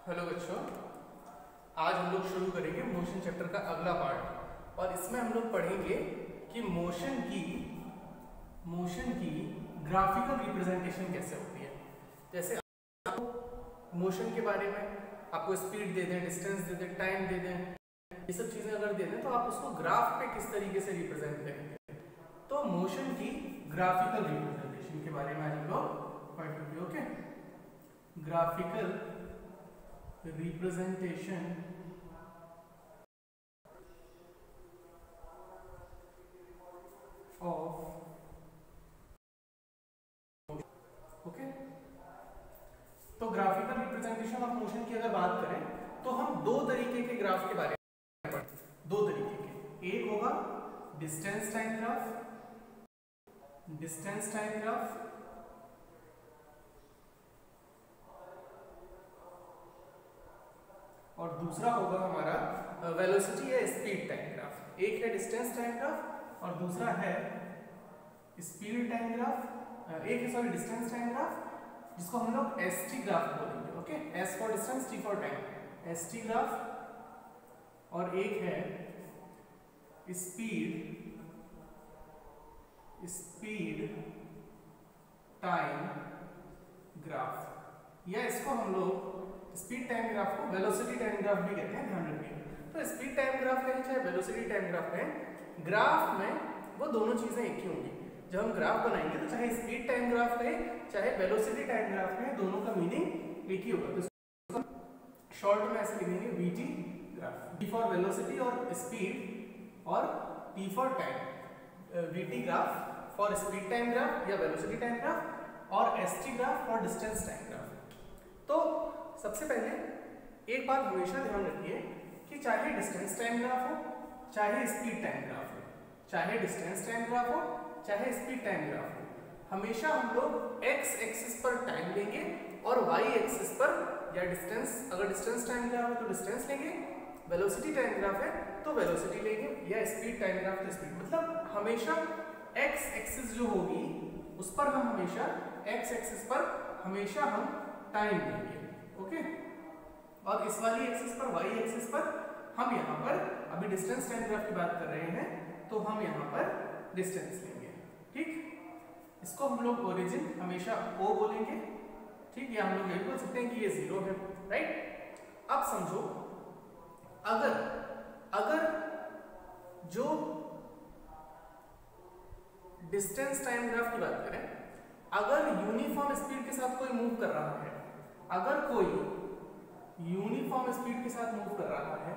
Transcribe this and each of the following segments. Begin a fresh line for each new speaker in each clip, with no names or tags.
Hello बच्चों, आज हम लोग शुरू करेंगे मोशन चैप्टर का अगला पार्ट और इसमें हम लोग पढ़ेंगे कि मोशन की ग्राफिकल रिप्रेजेंटेशन कैसे होती है। जैसे आपको मोशन के बारे में आपको स्पीड दे दें, डिस्टेंस दे दें, टाइम दे दें, ये सब चीज़ें अगर दे दें तो आप उसको ग्राफ पे किस तरीके से रिप्रेजेंट करेंगे। तो मोशन की ग्राफिकल रिप्रेजेंटेशन के बारे में आज हम लोग पढ़ेंगे। Okay, graphical representation of okay तो ग्राफिकल रिप्रेजेंटेशन ऑफ मोशन की अगर बात करें तो हम दो तरीके के ग्राफ के बारे में पढ़ेंगे। दो तरीके के, एक होगा डिस्टेंस टाइम ग्राफ और दूसरा होगा हमारा वेलोसिटी या स्पीड टाइम ग्राफ। एक है डिस्टेंस टाइम ग्राफ और दूसरा है स्पीड टाइम ग्राफ। एक है सॉरी डिस्टेंस टाइम ग्राफ जिसको हम लोग एसटी ग्राफ बोलेंगे। Okay, S for distance, T for time, ST graph. और एक है स्पीड टाइम ग्राफ, या इसको हम लोग स्पीड टाइम ग्राफ को वेलोसिटी टाइम ग्राफ भी कहते हैं, ध्यान रखिए। तो स्पीड टाइम ग्राफ कहें चाहे वेलोसिटी टाइम ग्राफ कहें, ग्राफ में वो दोनों चीजें एक ही होंगी। जब हम ग्राफ बनाएंगे तो चाहे स्पीड टाइम ग्राफ कहें चाहे वेलोसिटी टाइम ग्राफ कहें, दोनों का मीनिंग एक ही होगा। तो शॉर्ट में ऐसे लिखेंगे VT graph, V for velocity और स्पीड और T for time. VT graph for speed time graph या वेलोसिटी टाइम ग्राफ और ST graph for distance time graph. तो सबसे पहले एक बात हमेशा ध्यान रखिए कि चाहे डिस्टेंस टाइम ग्राफ हो चाहे स्पीड टाइम ग्राफ हो, चाहे डिस्टेंस टाइम ग्राफ हो चाहे स्पीड टाइम ग्राफ हो, हमेशा हम लोग एक्स एक्सिस पर टाइम लेंगे और वाई एक्सिस पर या डिस्टेंस, अगर डिस्टेंस टाइम ग्राफ है तो डिस्टेंस लेंगे, वेलोसिटी टाइम ग्राफ है तो वेलोसिटी लेंगे, या स्पीड टाइम ग्राफ तो स्पीड। मतलब हमेशा एक्स एक्सिस जो होगी उस पर हम हमेशा एक्स एक्सिस पर हमेशा हम टाइम लेंगे। ओके, और इस वाली एक्सिस पर, वाई एक्सिस पर हम यहाँ पर अभी डिस्टेंस टाइम ग्राफ की बात कर रहे हैं तो हम यहाँ पर डिस्टेंस लेंगे। ठीक, इसको हम लोग ओरिजिन हमेशा ओ बोलेंगे। ठीक, या हम लोग ये बोल सकते हैं कि ये जीरो है, राइट। अब समझो, अगर जो डिस्टेंस टाइम ग्राफ की बात करें, अगर यूनिफॉर्म स्पीड के साथ कोई मूव कर रहा है, अगर कोई यूनिफॉर्म स्पीड के साथ मूव कर रहा है,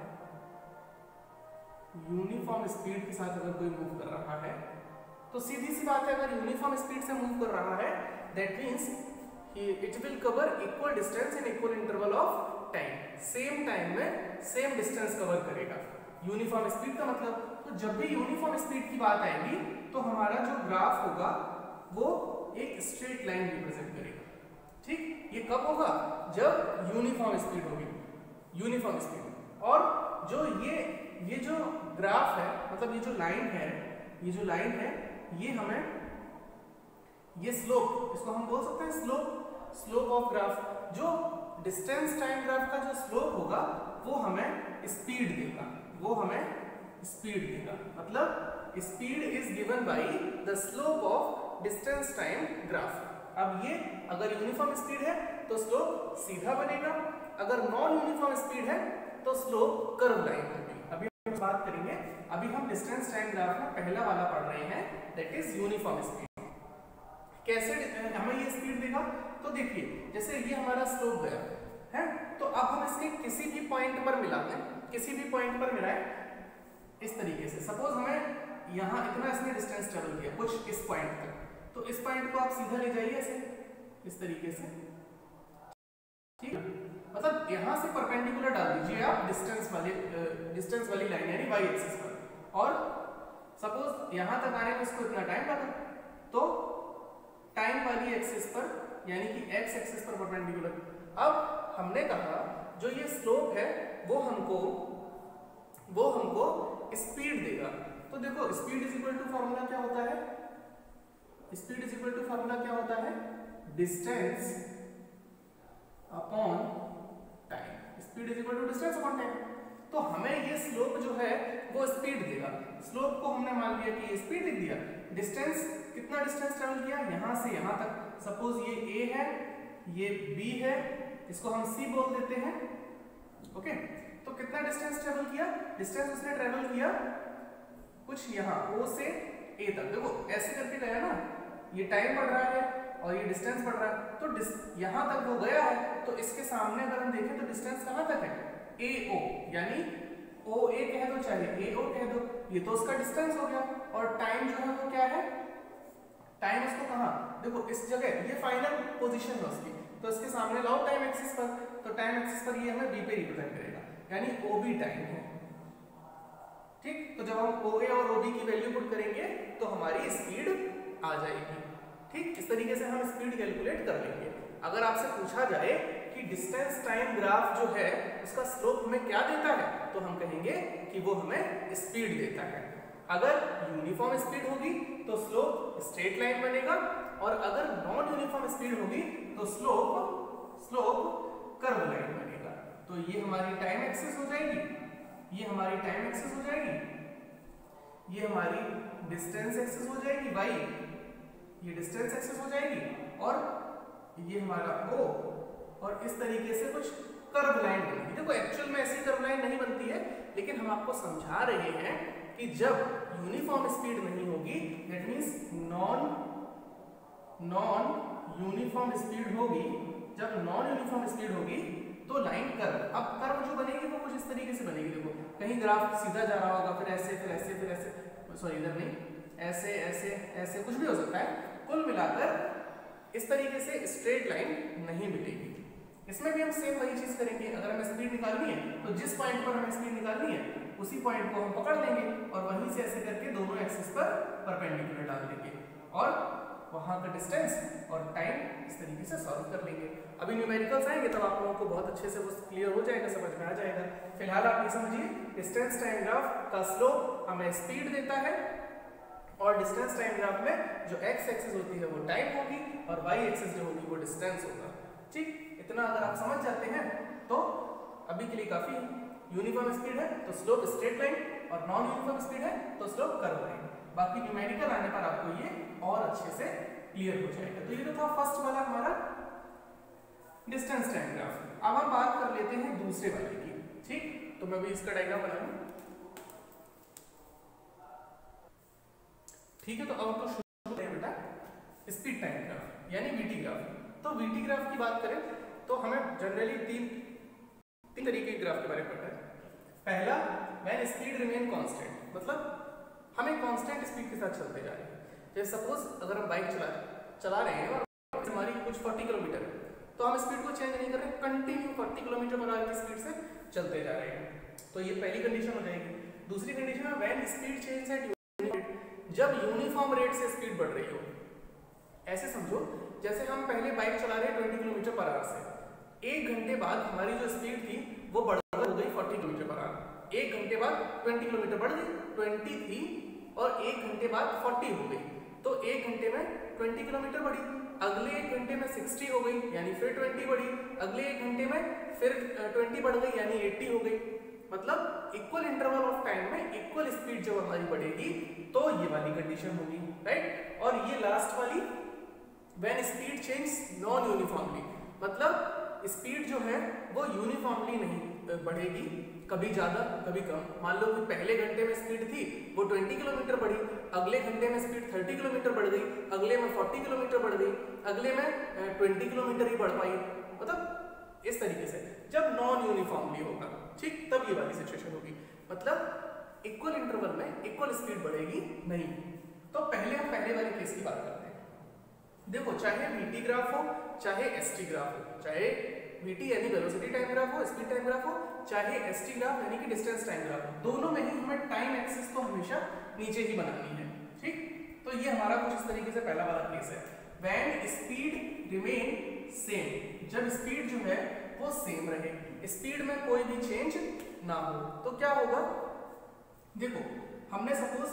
यूनिफॉर्म स्पीड के साथ अगर कोई मूव कर रहा है तो सीधी सी बात है, अगर यूनिफॉर्म स्पीड से मूव कर रहा है that means it will cover equal distance in equal interval of time. Same time में सेम डिस्टेंस कवर करेगा यूनिफॉर्म स्पीड का मतलब। तो जब भी यूनिफॉर्म स्पीड की बात आएगी तो हमारा जो ग्राफ होगा वो एक स्ट्रेट लाइन रिप्रेजेंट करेगा। ठीक, ये कब होगा? जब यूनिफॉर्म स्पीड होगी, यूनिफॉर्म स्पीड। और जो ये जो ग्राफ है, मतलब ये जो लाइन है, ये हमें, ये स्लोप, इसको हम बोल सकते हैं स्लोप ऑफ ग्राफ। जो डिस्टेंस टाइम ग्राफ का जो स्लोप होगा वो हमें स्पीड देगा, मतलब speed is given by the slope of distance time graph. अब ये अगर यूनिफॉर्म स्पीड है तो स्लोप सीधा बनेगा, अगर नॉन यूनिफॉर्म स्पीड है तो स्लोप कर्व लाइन होगी। अभी हम बात करेंगे, अभी हम डिस्टेंस टाइम ग्राफ में पहला वाला पढ़ रहे हैं, दैट इज यूनिफॉर्म स्पीड। कैसे हमें ये स्पीड देगा? तो देखिए, जैसे ये हमारा स्लोप गया है, तो अब हम इसके किसी भी पॉइंट पर मिलाते हैं, किसी भी पॉइंट पर मिलाएं इस तरीके से। सपोज हमें यहाँ इतना इसने डिस्टेंस ट्रेवल किया कुछ इस पॉइंट तक, तो इस पॉइंट को आप सीधा ले जाइए ऐसे, इस तरीके से। ठीक है, मतलब यहाँ से परपेंडिकुलर डाल दीजिए आप डिस्टेंस वाली लाइन यानी वाई एक्सिस पर, और सपोज यहाँ तक आने में इसको इतना टाइम लगा, तो टाइम वाली एक्सिस पर यानी कि एक्स एक्सिस पर परपेंडिकुलर। अब हमने कहा जो ये स्लोप है वो हमको स्पीड देगा। तो देखो, speed is equal to formula क्या होता है? Speed is equal to formula क्या होता है? Distance upon time. तो हमें ये स्लोप जो है वो स्पीड देगा। स्लोप को हमने मान लिया कि ये स्पीड लिख दिया। डिस्टेंस, कितना डिस्टेंस ट्रेवल किया यहाँ से यहाँ तक, सपोज ये A है, ये B है, इसको हम C बोल देते हैं। ओके, तो कितना डिस्टेंस ट्रेवल किया? डिस्टेंस उसने ट्रेवल किया कुछ यहाँ O से A तक। देखो ऐसे करके गया ना, ये टाइम बढ़ रहा है और ये डिस्टेंस बढ़ रहा है, तो यहाँ तक वो गया है, तो इसके सामने अगर हम देखें तो डिस्टेंस कहाँ तक है? AO, यानी OA कह दो चाहे AO कह दो, ये तो उसका डिस्टेंस हो गया। और टाइम जो है वो क्या है? टाइम उसको कहाँ, देखो इस जगह, ये फाइनल पोजीशन है उसकी, तो इसके सामने लाओ टाइम एक्सिस पर, तो टाइम एक्सिस पर ये हमें B पे रिप्रेजेंट करेगा, यानी OB टाइम है। ठीक, तो जब हम OA और OB की वैल्यू पुट करेंगे तो हमारी स्पीड आ जाएगी। ठीक, इस तरीके से हम स्पीड कैलकुलेट कर लेंगे। अगर आपसे पूछा जाए कि डिस्टेंस टाइम ग्राफ जो है उसका स्लोप हमें क्या देता है, तो हम कहेंगे कि वो हमें स्पीड देता है। अगर यूनिफॉर्म स्पीड होगी तो स्लोप स्ट्रेट लाइन बनेगा, और अगर नॉन यूनिफॉर्म स्पीड होगी तो स्लोप कर्व लाइन बनेगा। तो ये हमारी टाइम एक्सिस हो जाएगी, ये हमारी टाइम एक्सिस हो जाएगी, ये हमारी डिस्टेंस एक्सिस हो जाएगी y, ये डिस्टेंस एक्सिस हो जाएगी, और ये हमारा O, और इस तरीके से कुछ कर्व लाइन बनेगी। देखो एक्चुअल में ऐसी कर्व लाइन नहीं बनती है, लेकिन हम आपको समझा रहे हैं कि जब यूनिफॉर्म स्पीड नहीं होगी, that means non uniform speed होगी, जब नॉन यूनिफॉर्म स्पीड होगी तो लाइन कर्व, अब कर्व जो बनेगी वो कुछ इस तरीके से बनेगी। देखो कहीं ग्राफ सीधा जा रहा होगा, फिर ऐसे फिर ऐसे फिर ऐसे, सॉरी इधर नहीं, ऐसे ऐसे ऐसे कुछ भी हो सकता है। कुल मिलाकर इस तरीके से स्ट्रेट लाइन नहीं मिलेगी। इसमें भी हम सेम वही चीज करेंगे। अगर हमें स्पीड निकालनी है तो जिस पॉइंट पर हमें स्पीड निकालनी है उसी पॉइंट को हम पकड़ लेंगे और वहीं से ऐसे करके दोनों एक्सिस पर परपेंडिकुलर डाल देंगे और वहां का डिस्टेंस और टाइम इस तरीके से सॉल्व कर लेंगे। अभी न्यूमेरिकल्स आएंगे तब आप लोगों को बहुत अच्छे से वो क्लियर हो जाएगा, समझ में आ जाएगा। फिलहाल आप ये समझिए, डिस्टेंस टाइम ग्राफ का स्लोप हमें स्पीड देता है, और डिस्टेंस टाइम ग्राफ में जो एक्स एक्सिस होती है वो टाइम होगी और वाई एक्सिस जो होगी वो डिस्टेंस होगा। ठीक, इतना अगर आप समझ जाते हैं तो अभी के लिए काफी है। यूनिफॉर्म स्पीड है तो स्लोप स्ट्रेट लाइन, और नॉन यूनिफॉर्म स्पीड है तो स्लोप कर्व लाइन। बाकी न्यूमेरिकल आने पर आपको ये और अच्छे से क्लियर हो जाएगा। तो ये तो था फर्स्ट वाला हमारा डिस्टेंस टाइम ग्राफ। अब हम बात कर लेते हैं दूसरे वाले की। ठीक, तो मैं भी इसका डायग्राम बनाऊं। ठीक है, तो अब हम शुरू करें बेटा स्पीड टाइम ग्राफ यानी वीटी ग्राफ। तो वीटी ग्राफ की बात करें तो हमें जनरली तीन तरीके के ग्राफ के बारे में पता है। पहला, व्हेन स्पीड रिमेन कांस्टेंट, मतलब हम एक कांस्टेंट स्पीड के साथ चलते जा रहे हैं। जैसे सपोज अगर हम बाइक चला रहे हैं और हमारी कुछ 40 किलोमीटर है, तो हम स्पीड को चेंज नहीं कर रहे, कंटिन्यू 40 किलोमीटर पर आवर की स्पीड से चलते जा रहे हैं। तो ये पहली कंडीशन हो जाएगी। दूसरी कंडीशन है when speed change at uniform, जब यूनिफॉर्म रेट से स्पीड बढ़ रही हो। ऐसे समझो जैसे हम पहले बाइक चला रहे हैं 20 किलोमीटर पर आवर से, 1 घंटे बाद हमारी जो स्पीड थी वो बढ़कर हो गई 40 किलोमीटर पर आवर। 1 घंटे बाद 20 किलोमीटर बढ़ गई, 20 थी, और 1 घंटे बाद 40 हो गई, तो 1 घंटे में 20 किलोमीटर बढ़ी। अगले 1 घंटे में 60 हो गई, यानी फिर 20 बढ़ी। अगले 1 घंटे में फिर 20 बढ़ गई, यानी 80 हो गई। मतलब इक्वल इंटरवल ऑफ टाइम में इक्वल स्पीड जब हमारी बढ़ेगी तो ये वाली कंडीशन होगी, राइट। और ये लास्ट वाली when speed change non uniformly, मतलब स्पीड जो है वो यूनिफॉर्मली नहीं बढ़ेगी, कभी ज्यादा कभी कम। मान लो कि पहले घंटे में स्पीड थी वो 20 किलोमीटर बढ़ी, अगले घंटे में स्पीड 30 किलोमीटर बढ़ गई, अगले में 40 किलोमीटर बढ़ गई, अगले में 20 किलोमीटर ही बढ़ पाई। मतलब इस तरीके से जब नॉन यूनिफॉर्मली होगा, ठीक, तब ये वाली सिचुएशन होगी। मतलब इक्वल इंटरवल में इक्वल स्पीड बढ़ेगी नहीं। तो पहले हम पहले वाले केस की बात करते हैं। देखो चाहे वीटी ग्राफ हो चाहे एसटी ग्राफ हो, चाहे वीटी यानी वेलोसिटी टाइम ग्राफ हो, स्पीड टाइम ग्राफ हो, चाहे एसटी ग्राफ यानी कि डिस्टेंस टाइम ग्राफ हो, दोनों में ही हमें टाइम एक्सिस तो हमेशा नीचे ही बनानी है। ठीक, तो ये हमारा कुछ इस तरीके से पहला वाला केस है। व्हेन स्पीड रिमेन सेम, जब स्पीड जो है वो सेम रहे, स्पीड में कोई भी चेंज ना हो, तो क्या होगा। देखो हमने सपोज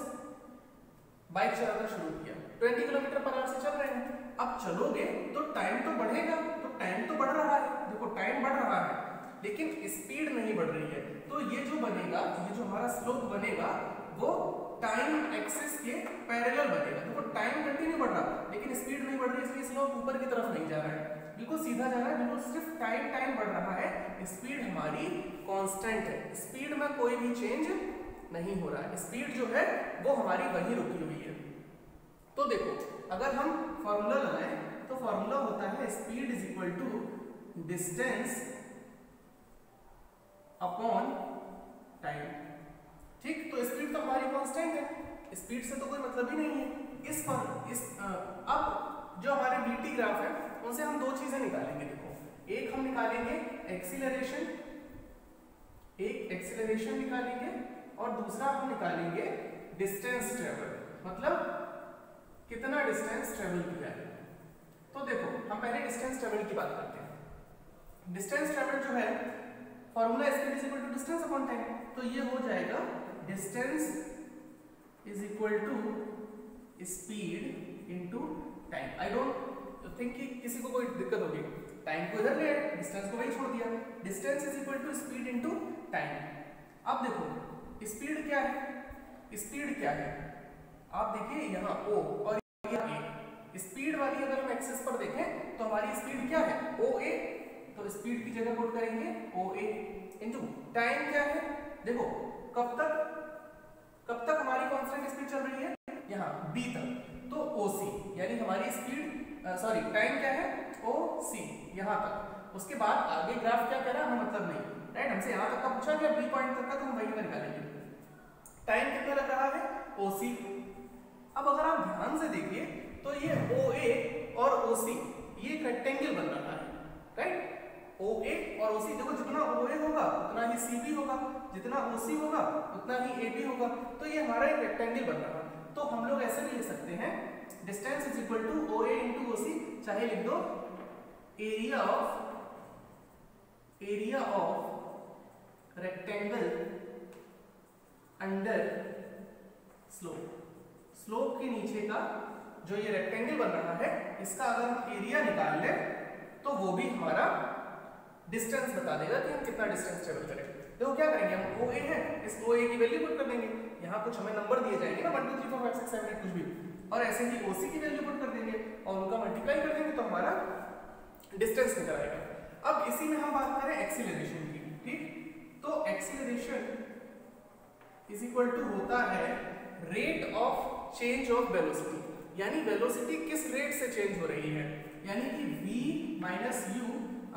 बाइक चलाना शुरू किया, 20 किलोमीटर पर आवर से चल रहे हैं। अब चलोगे तो टाइम तो बढ़ेगा, तो टाइम तो बढ़ रहा है, देखो टाइम बढ़ रहा है। लेकिन स्पीड नहीं बढ़ रही है। तो ये जो बनेगा, ये जो हमारा स्लोप बनेगा वो टाइम एक्सिस के पैरेलल बनेगा। देखो टाइम कंटिन्यू बढ़ रहा लेकिन स्पीड नहीं बढ़ रही, इसलिए स्लोप ऊपर की तरफ नहीं जा रहा है, बिल्कुल सीधा जा रहा है, बिल्कुल सिर्फ टाइम बढ़ रहा है। स्पीड हमारी कांस्टेंट है, स्पीड में कोई भी चेंज नहीं हो रहा है, स्पीड जो है वो हमारी वही रुकी हुई है। तो देखो अगर हम फॉर्मूला लगाएं तो फॉर्मूला होता है speed is equal to distance upon time. ठीक, तो स्पीड तो हमारी कांस्टेंट है, स्पीड से तो कोई मतलब ही नहीं है। अब जो हमारे vt ग्राफ है उनसे हम दो चीजें निकालेंगे। देखो एक हम निकालेंगे एक्सीलरेशन, एक एक्सीलरेशन निकालेंगे और दूसरा हम निकालेंगे डिस्टेंस ट्रेवल, मतलब कितना डिस्टेंस ट्रेवल किया है। तो देखो हम पहले डिस्टेंस ट्रेवल की बात करते हैं। डिस्टेंस ट्रेवल जो है formula speed is equal to distance upon time, तो ये हो जाएगा distance is equal to speed into time. I don't think कि किसी को कोई दिक्कत होगी, टाइम को इधर ले आए, डिस्टेंस को वहीं छोड़ दिया, distance is equal to speed into time. अब देखो स्पीड क्या है, स्पीड क्या है, आप देखिए यहाँ O और यहाँ A, स्पीड वाली अगर हम एक्सिस पर देखें तो हमारी स्पीड क्या है OA, तो स्पीड की जगह पुट करेंगे OA इनटू टाइम क्या है। देखो कब तक हमारी कांस्टेंट स्पीड चल रही है, यहाँ B तक, तो OC यानी हमारी स्पीड टाइम क्या है OC यहाँ तक। उसके बाद आगे ग्राफ क्या कह रहा है हमें मतलब नहीं, राइट, हमसे यहाँ तक का पूछा गया B पॉइंट तक का, तो हम वही पर निकालेंगे। टाइम कितना लग रहा है OC। अब अगर आप ध्यान से देखिए तो ये OA और OC ये एक रेक्टेंगल बन रहा है, राइट, OA और OC। देखो जितना OA होगा उतना ही CB होगा, जितना OC होगा उतना ही AB होगा, तो ये हमारा एक रेक्टेंगल बन रहा है। तो हम लोग ऐसे भी लिख सकते हैं distance is equal to OA into OC, चाहे लिख दो area of rectangle under slope के नीचे का जो ये रेक्टेंगल बन रहा है इसका अगर हम एरिया निकाल लें तो वो भी हमारा डिस्टेंस बता देगा कि हम कितना डिस्टेंस ट्रेवल करें। देखो क्या करेंगे, हम OA है, इस OA की वैल्यू पुट कर देंगे, यहाँ कुछ हमें नंबर दिए जाएंगे ना 1 2 3 4 5 6 7 8 कुछ भी, और ऐसे ही OC की वैल्यू पुट कर देंगे और उनका मल्टीप्लाई कर देंगे तो हमारा डिस्टेंस निकल आएगा। अब इसी में हम बात करें एक्सीलरेशन की, ठीक, तो एक्सीलरेशन इज इक्वल टू होता है rate of change of velocity, यानी वेलोसिटी किस रेट से चेंज हो रही है, यानी कि v minus u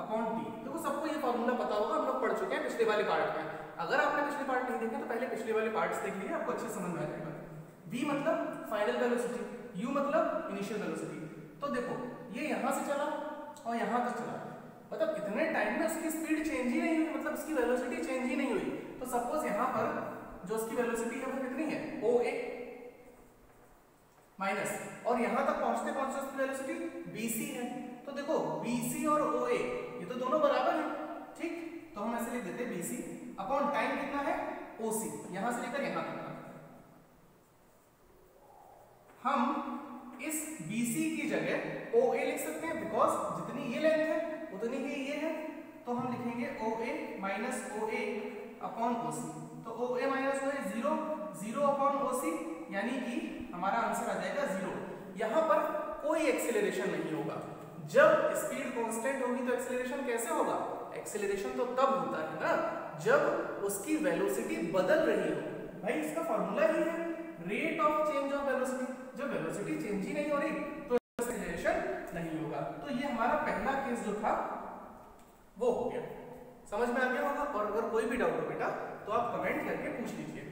upon t। देखो सबको ये फॉर्मूला पता होगा, हम लोग पढ़ चुके हैं पिछले वाले पार्ट में। अगर आपने पिछले पार्ट नहीं देखे तो पहले पिछले वाले पार्ट्स देख लीजिए, आपको अच्छे समझ में आ जाएगा। v मतलब फाइनल वेलोसिटी, u मतलब इनिशियल वेलोसिटी। तो देखो ये यहाँ से चला और यहाँ तक चला, मतलब इतने टाइम में उसकी स्पीड चेंज ही नहीं हुई, मतलब उसकी वेलोसिटी चेंज ही नहीं हुई। तो सपोज यहाँ पर जो उसकी वेलोसिटी है वो कितनी है OA माइनस, और यहाँ तक पहुँचते पहुँचते उसकी वेलोसिटी BC है। तो देखो BC और OA ये तो दोनों बराबर हैं, ठीक, तो हम ऐसे लिख देते हैं BC अपॉन टाइम कितना है OC, यहाँ से लेकर यहाँ तक। हम इस BC की जगह OA लिख सकते हैं, बिकॉज जितनी ये लेंथ है उतनी ही ये है, तो हम लिखेंगे OA minus OA upon OC। तो OA minus OA 0 upon OC, यानी कि हमारा आंसर आ जाएगा 0। यहाँ पर कोई एक्सीलरेशन नहीं होगा। जब स्पीड कांस्टेंट होगी तो एक्सीलरेशन कैसे होगा, एक्सीलरेशन तो तब होता है ना जब उसकी वेलोसिटी बदल रही हो। भाई इसका फॉर्मूला ही है rate of change of velocity, जब वेलोसिटी चेंज ही नहीं हो रही तो एक्सीलरेशन नहीं होगा। तो ये हमारा पहला केस जो था वो हो गया, समझ में आ गया होगा। और अगर कोई भी डाउट हो बेटा तो आप कमेंट करके पूछ लीजिए।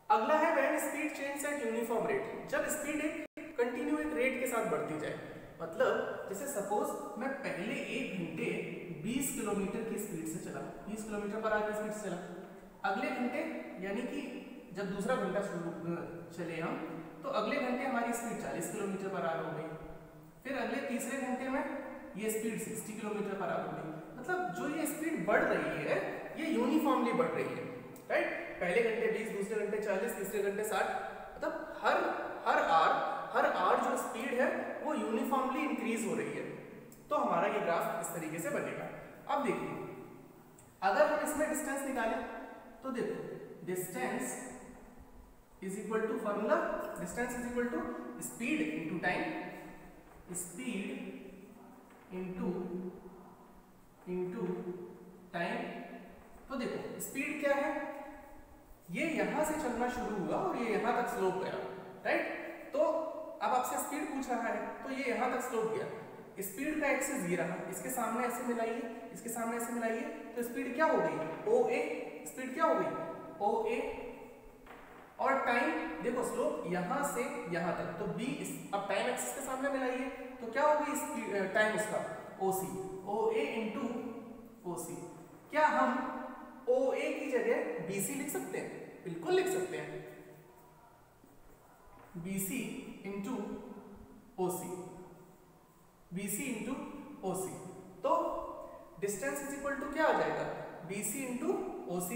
अगला है when speed change at uniform rate, जब स्पीड एक कंटिन्यू एक रेट के साथ बढ़ती जाए। मतलब जैसे सपोज मैं पहले 1 घंटे 20 किलोमीटर की स्पीड से चला, 20 किलोमीटर पर आवर की स्पीड से चला, अगले घंटे यानी कि जब दूसरा घंटा चले हम तो अगले घंटे हमारी स्पीड 40 किलोमीटर पर आवर हो गई, फिर अगले तीसरे घंटे में ये स्पीड 60 किलोमीटर पर आवर हो गई। मतलब जो ये स्पीड बढ़ रही है ये यूनिफॉर्मली बढ़ रही है, राइट। पहले घंटे 20, दूसरे घंटे 40, तीसरे घंटे 60, मतलब हर आवर जो स्पीड है वो यूनिफॉर्मली इंक्रीज हो रही है। तो हमारा ये ग्राफ इस तरीके से बनेगा। अब देखिए अगर हम इसमें डिस्टेंस निकालें तो देखो distance is equal to formula, distance is equal to speed into time, speed into time. तो देखो स्पीड क्या है, ये यहां से चलना शुरू हुआ और ये यहां तक स्लोप गया, राइट। तो अब आपसे स्पीड पूछ रहा है तो ये यहां तक स्लोप गया, स्पीड का एक्सिस ये रहा, इसके सामने ऐसे मिलाइए, इसके सामने ऐसे मिलाइए, तो स्पीड क्या हो गई OA, स्पीड क्या हो गई OA। और टाइम देखो स्लोप यहां से यहां तक, तो B अब टाइम एक्सिस के सामने मिलाइए तो क्या होगी टाइम उसका OC, OA इंटू OC। क्या हम OA की जगह BC लिख सकते हैं? बिल्कुल लिख सकते हैं, BC into OC, BC into OC। तो डिस्टेंस इज इक्वल टू क्या आ जाएगा BC इंटू OC।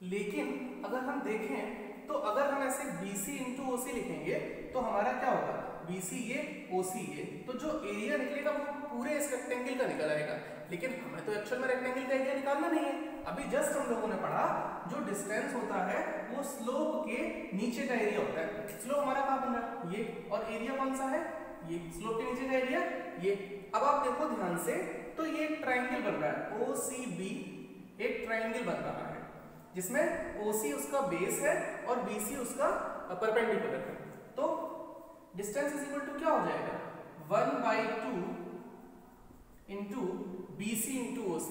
लेकिन अगर हम देखें तो अगर हम ऐसे BC इंटू OC लिखेंगे तो हमारा क्या होगा BC ये OC ये, तो जो एरिया निकलेगा वो पूरे इस रेक्टेंगल का निकल आएगा। लेकिन हमें तो एक्चुअल में रेक्टेंगल का एरिया निकालना नहीं है, अभी जस्ट हम लोगों ने पढ़ा जो डिस्टेंस होता है वो स्लोप के नीचे का एरिया होता है। स्लोप हमारा कहाँ बन रहा है ये, और एरिया कौन सा है ये, स्लोप के नीचे का एरिया ये। अब आप देखो ध्यान से तो ये एक ट्राइंगल बन रहा है OCB, एक ट्राइंगल बन रहा है जिसमें OC उसका बेस है और BC उसका परपेंडिकुलर है। तो डिस्टेंस इज इक्वल टू क्या हो जाएगा 1/2 into BC into OC,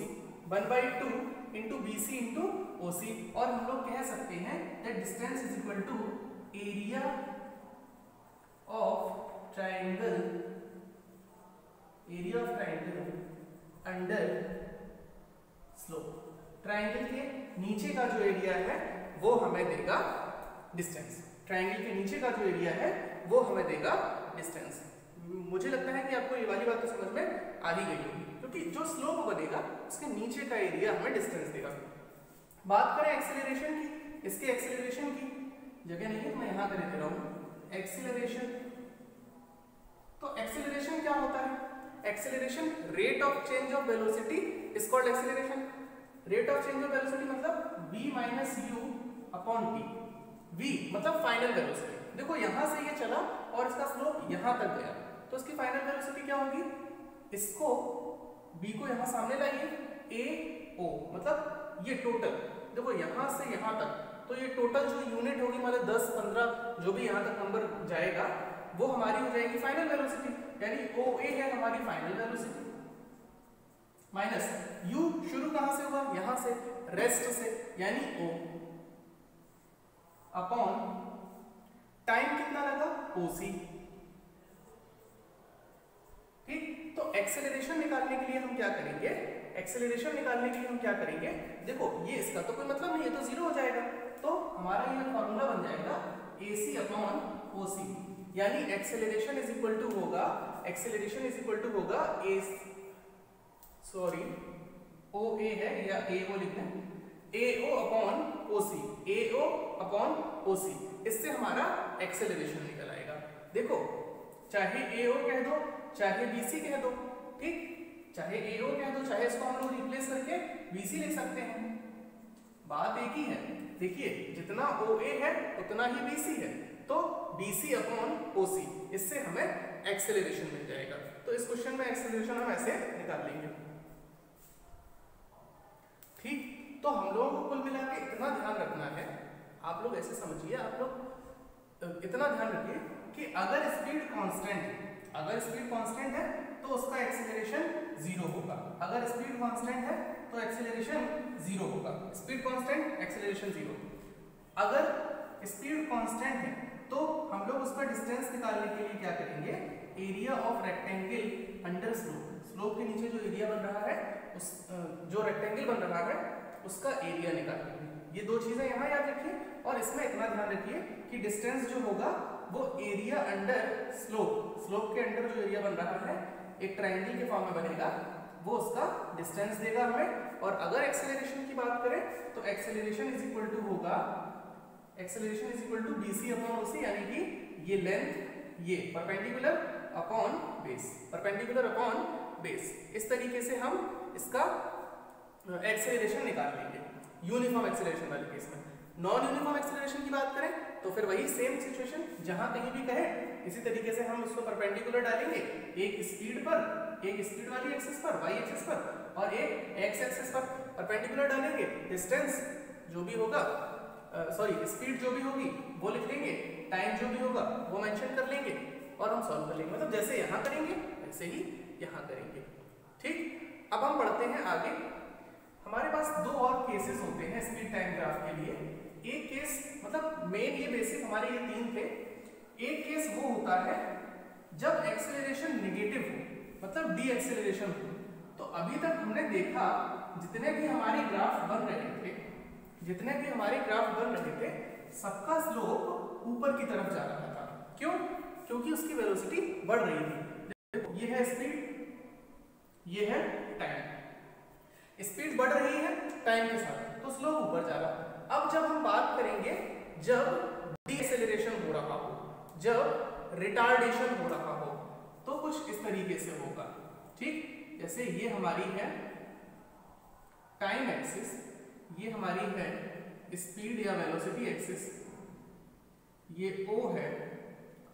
1/2 into BC into OC। और हम लोग कह सकते हैं that distance is equal to area of triangle, area of triangle under slope. Triangle के नीचे का जो एरिया है वो हमें देगा डिस्टेंस, ट्राइंगल के नीचे का जो एरिया है वो हमें देगा डिस्टेंस। मुझे लगता है कि आपको ये वाली बात तो समझ में आ ही गई होगी, क्योंकि जो स्लोप बनेगा उसके नीचे का एरिया हमें डिस्टेंस देगा। बात करें एक्सेलरेशन की, इसके एक्सेलरेशन की जगह नहीं है मैं यहां कर दे रहा हूं एक्सेलरेशन। तो एक्सेलरेशन क्या होता है, acceleration rate of change of velocity is called acceleration. Rate of change of velocity मतलब v minus u upon t, v मतलब फाइनल वेलोसिटी। देखो यहां से ये चला और इसका स्लोप यहां तक गया, तो इसकी फाइनल वेलोसिटी क्या होगी, इसको b को यहां सामने लाइए, AO मतलब ये टोटल, देखो यहां से यहां तक, तो ये टोटल जो यूनिट होगी मतलब 10 15 जो भी यहां तक नंबर जाएगा वो हमारी हो जाएगी फाइनल वेलोसिटी, यानी OA है हमारी फाइनल वेलोसिटी, माइनस u शुरू कहां से हुआ यहां से, रेस्ट से यानी O, अपॉन टाइम कितना लगा OC। ठीक, तो एक्सेलरेशन निकालने के लिए हम क्या करेंगे, एक्सेलरेशन निकालने के लिए हम क्या करेंगे, देखो ये इसका तो कोई मतलब नहीं है तो जीरो हो जाएगा, तो हमारा ये फॉर्मूला बन जाएगा AC अपॉन OC, यानी एक्सेलरेशन इज इक्वल टू होगा, एक्सेलरेशन इज इक्वल टू होगा OA है या AO लिखते हैं, AO upon OC, AO upon OC, इससे हमारा एक्सेलरेशन निकल आएगा। देखो चाहे AO कह दो चाहे BC कह दो, ठीक, चाहे AO कह दो चाहे इसको हम लोग रिप्लेस करके BC लिख सकते हैं, बात एक ही है। देखिए जितना OA है उतना ही BC है, तो BC अपॉन OC, इससे हमें एक्सेलरेशन मिल जाएगा। तो इस क्वेश्चन में एक्सेलरेशन हम ऐसे निकाल लेंगे। ठीक, तो हम लोगों को कुल मिला के इतना ध्यान रखना है, आप लोग ऐसे समझिए, आप लोग इतना ध्यान रखिए कि अगर स्पीड कांस्टेंट है, अगर स्पीड कांस्टेंट है तो उसका एक्सेलरेशन जीरो होगा, अगर स्पीड कांस्टेंट है तो एक्सेलरेशन जीरो होगा, स्पीड कांस्टेंट एक्सेलरेशन जीरो। अगर स्पीड कांस्टेंट है तो हम लोग उसका डिस्टेंस निकालने के लिए क्या करेंगे, area of rectangle under slope, slope के नीचे जो एरिया बन रहा है उस जो रेक्टेंगल बन रहा है उसका एरिया निकालेंगे। ये दो चीजें यहाँ याद रखिए, और इसमें इतना ध्यान रखिए कि डिस्टेंस जो होगा वो एरिया अंडर स्लोप, स्लोप के अंडर जो एरिया बन रहा है एक ट्रायंगल के फॉर्म में बनेगा वो उसका डिस्टेंस देगा हमें। और अगर एक्सेलरेशन की बात करें तो एक्सेलरेशन इज इक्वल टू होगा, acceleration is equal to BC upon OC, यानी कि ये लेंथ ये perpendicular upon base, perpendicular upon base, इस तरीके से हम इसका एक्सेलरेशन निकाल लेंगे यूनिफॉर्म एक्सेलरेशन वाले केस में। नॉन यूनिफॉर्म एक्सेलरेशन की बात करें तो फिर वही सेम सिचुएशन, जहां कहीं भी कहे इसी तरीके से हम उसको परपेंडिकुलर डालेंगे, एक स्पीड पर, एक स्पीड वाली एक्सिस पर y एक्सिस पर और एक x एक्सिस पर परपेंडिकुलर डालेंगे, डिस्टेंस जो भी होगा सॉरी स्पीड जो भी होगी वो लिख लेंगे, टाइम जो भी होगा वो मेंशन कर लेंगे और हम सॉल्व कर लेंगे। मतलब जैसे यहाँ करेंगे वैसे ही यहाँ करेंगे। ठीक, अब हम बढ़ते हैं आगे। हमारे पास दो और केसेस होते हैं स्पीड टाइम ग्राफ के लिए। एक केस मतलब मेन ये बेसिक हमारे ये तीन थे। एक केस वो होता है जब एक्सेलरेशन नेगेटिव हो, मतलब डी एक्सेलरेशन हो। तो अभी तक हमने देखा जितने भी हमारे ग्राफ बन रहे थे, जितने भी हमारे ग्राफ बन रहे थे, सबका स्लोप ऊपर की तरफ जा रहा था। क्यों? क्योंकि उसकी वेलोसिटी बढ़ रही थी। देखो ये है स्पीड, ये है टाइम। स्पीड बढ़ रही है टाइम के साथ, तो स्लोप ऊपर जा रहा है। अब जब हम बात करेंगे जब डीएक्सेलरेशन हो रहा हो, जब रिटार्डेशन हो रहा हो, तो कुछ इस तरीके से होगा। ठीक, जैसे ये हमारी है टाइम एक्सिस, ये हमारी है स्पीड या वेलोसिटी एक्सिस, ये O है।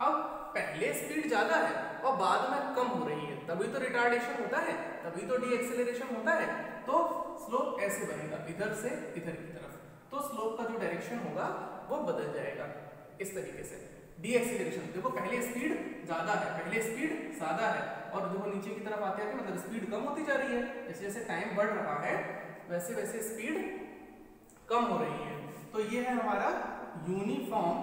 अब पहले स्पीड ज्यादा है और बाद में कम हो रही है, तभी तो रिटार्डेशन होता है, तभी तो डीएक्सेलरेशन होता है। तो स्लोप ऐसे बनेगा इधर से इधर की तरफ, तो स्लोप का जो डायरेक्शन होगा वो बदल जाएगा इस तरीके से। डीएक्सेलरेशन देखो, पहले स्पीड ज्यादा है, पहले स्पीड ज्यादा है और देखो नीचे की तरफ आते हैं मतलब स्पीड कम होती जा रही है। जैसे जैसे टाइम बढ़ रहा है वैसे वैसे स्पीड कम हो रही है। तो ये है हमारा यूनिफॉर्म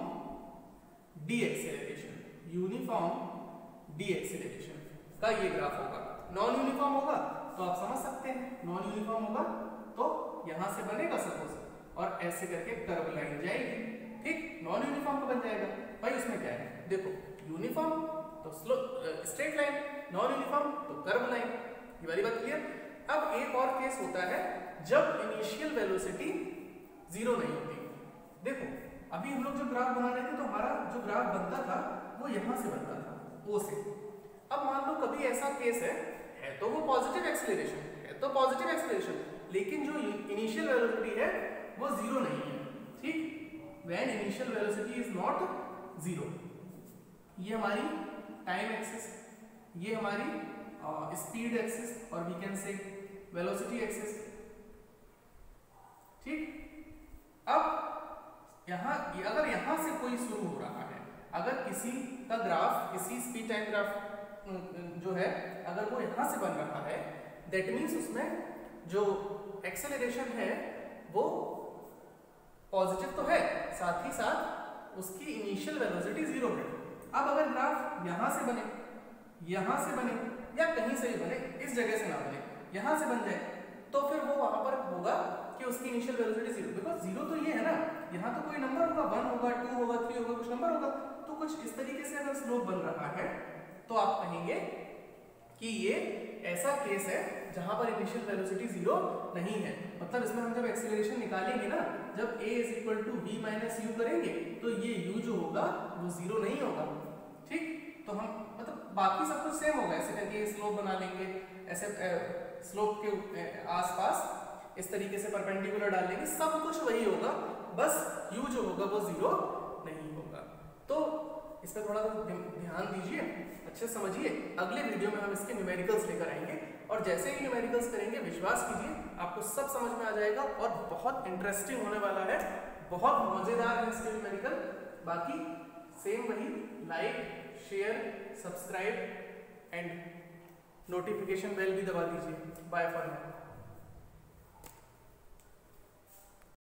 डीएक्सेलरेशन, यूनिफॉर्म डीएक्सेलरेशन का ये ग्राफ होगा। नॉन यूनिफॉर्म होगा तो आप समझ सकते हैं, नॉन यूनिफॉर्म होगा तो यहां से बनेगा सपोज और ऐसे करके कर्व लाइन जाएगी। ठीक, नॉन यूनिफॉर्म का बन जाएगा। भाई उसमें क्या है, देखो यूनिफॉर्म तो स्ट्रेट लाइन, नॉन यूनिफॉर्म तो कर्व लाइन। ये वाली बात क्लियर। अब एक और केस होता है जब इनिशियल वेलोसिटी जीरो नहीं होती। देखो अभी हम लोग जो ग्राफ बना रहे थे तो हमारा जो ग्राफ बनता था वो यहां से बनता था, O से। अब मान लो कभी ऐसा केस है तो वो पॉजिटिव एक्सेलरेशन है, तो पॉजिटिव एक्सेलरेशन, लेकिन जो इनिशियल वेलोसिटी है वो जीरो नहीं है। ठीक, when initial velocity is not zero. ये हमारी टाइम एक्सिस, ये हमारी स्पीड एक्सिस और we can say velocity axis. ठीक, अब यहाँ अगर यहाँ से कोई शुरू हो रहा है, अगर किसी का ग्राफ, किसी स्पीड टाइम ग्राफ जो है अगर वो यहाँ से बन रहा है, दैट मीन्स उसमें जो एक्सेलरेशन है वो पॉजिटिव तो है, साथ ही साथ उसकी इनिशियल वेलोसिटी जीरो है। अब अगर ग्राफ यहाँ से बने, यहाँ से बने या कहीं से भी बने, इस जगह से ना बने, यहाँ से बन जाए, तो फिर वो वहां पर होगा कि उसकी initial velocity zero. Because zero तो ये है ना, यहाँ तो कोई नंबर होगा, 1 होगा, 2 होगा, 3 होगा, कुछ नंबर होगा। तो कुछ इस तरीके से अगर स्लोप बन रहा है तो आप कहेंगे कि ये ऐसा केस है जहां पर इनिशियल वेलोसिटी जीरो नहीं है। मतलब इसमें हम जब एक्सेलरेशन निकालेंगे ना, जब a = v - u करेंगे तो ये u जो होगा वो जीरो नहीं होगा। ठीक, तो हम मतलब बाकी सब कुछ सेम होगा, ऐसे करके स्लोप बना लेंगे, ऐसे स्लोप के आसपास इस तरीके से परपेंडिकुलर डाल लेंगे, सब कुछ वही होगा, बस u जो होगा वो जीरो नहीं होगा। तो इस पर थोड़ा ध्यान दीजिए, अच्छे समझिए। अगले वीडियो में हम इसके न्यूमेरिकल्स लेकर आएंगे और जैसे ही न्यूमेरिकल्स करेंगे विश्वास कीजिए आपको सब समझ में आ जाएगा और बहुत इंटरेस्टिंग होने वाला है, बहुत मजेदार है इसके न्यूमेरिकल। बाकी सेम वही, like, share, subscribe and notification bell भी दबा दीजिए। Bye for now.